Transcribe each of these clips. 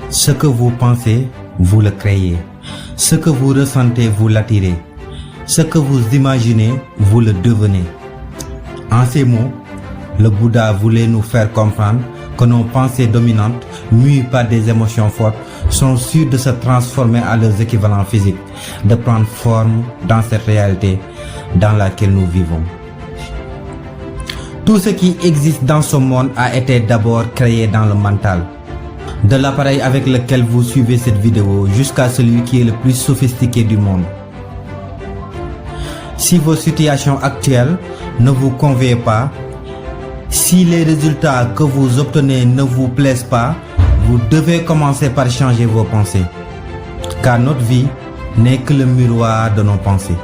Ce que vous pensez, vous le créez. Ce que vous ressentez, vous l'attirez. Ce que vous imaginez, vous le devenez. En ces mots, le Bouddha voulait nous faire comprendre que nos pensées dominantes, mues par des émotions fortes, sont sûres de se transformer à leurs équivalents physiques, de prendre forme dans cette réalité dans laquelle nous vivons. Tout ce qui existe dans ce monde a été d'abord créé dans le mental. De l'appareil avec lequel vous suivez cette vidéo jusqu'à celui qui est le plus sophistiqué du monde. Si vos situations actuelles ne vous conviennent pas, si les résultats que vous obtenez ne vous plaisent pas, vous devez commencer par changer vos pensées. Car notre vie n'est que le miroir de nos pensées.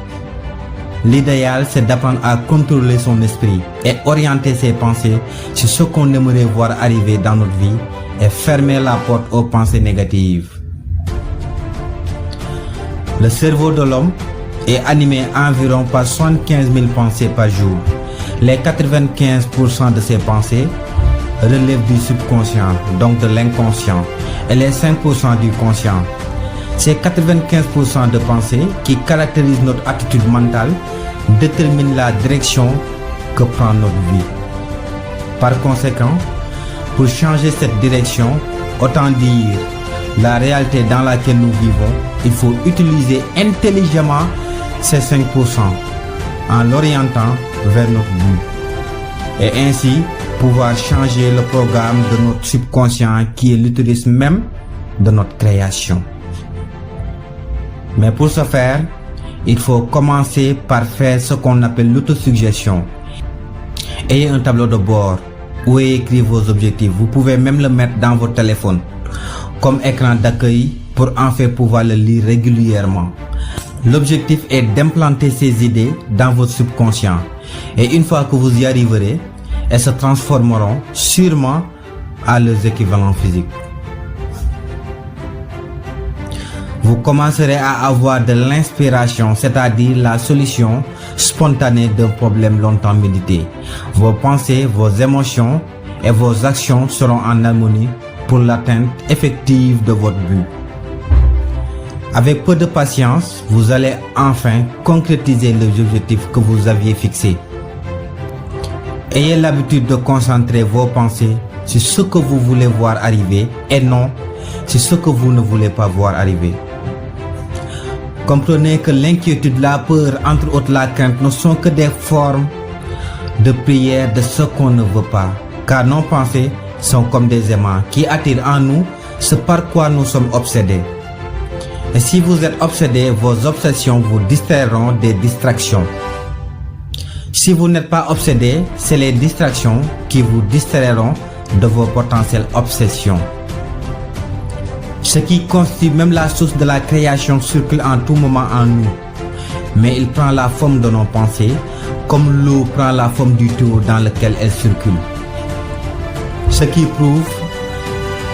L'idéal, c'est d'apprendre à contrôler son esprit et orienter ses pensées sur ce qu'on aimerait voir arriver dans notre vie et fermer la porte aux pensées négatives. Le cerveau de l'homme est animé environ par 75 000 pensées par jour. Les 95% de ces pensées relèvent du subconscient, donc de l'inconscient, et les 5% du conscient. Ces 95% de pensées qui caractérisent notre attitude mentale déterminent la direction que prend notre vie. Par conséquent, pour changer cette direction, autant dire la réalité dans laquelle nous vivons, il faut utiliser intelligemment ces 5% en l'orientant vers notre but. Et ainsi, pouvoir changer le programme de notre subconscient qui est l'utérus même de notre création. Mais pour ce faire, il faut commencer par faire ce qu'on appelle l'autosuggestion. Ayez un tableau de bord où est écrit vos objectifs. Vous pouvez même le mettre dans votre téléphone comme écran d'accueil pour enfin pouvoir le lire régulièrement. L'objectif est d'implanter ces idées dans votre subconscient. Et une fois que vous y arriverez, elles se transformeront sûrement à leurs équivalents physiques. Vous commencerez à avoir de l'inspiration, c'est-à-dire la solution spontanée d'un problème longtemps médité. Vos pensées, vos émotions et vos actions seront en harmonie pour l'atteinte effective de votre but. Avec peu de patience, vous allez enfin concrétiser les objectifs que vous aviez fixés. Ayez l'habitude de concentrer vos pensées sur ce que vous voulez voir arriver et non sur ce que vous ne voulez pas voir arriver. Comprenez que l'inquiétude, la peur, entre autres la crainte, ne sont que des formes de prière de ce qu'on ne veut pas. Car nos pensées sont comme des aimants qui attirent en nous ce par quoi nous sommes obsédés. Et si vous êtes obsédé, vos obsessions vous distrairont des distractions. Si vous n'êtes pas obsédé, c'est les distractions qui vous distrairont de vos potentielles obsessions. Ce qui constitue même la source de la création circule en tout moment en nous. Mais il prend la forme de nos pensées, comme l'eau prend la forme du tuyau dans lequel elle circule. Ce qui prouve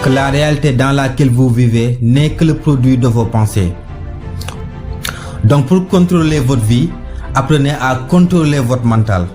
que la réalité dans laquelle vous vivez n'est que le produit de vos pensées. Donc pour contrôler votre vie, apprenez à contrôler votre mental.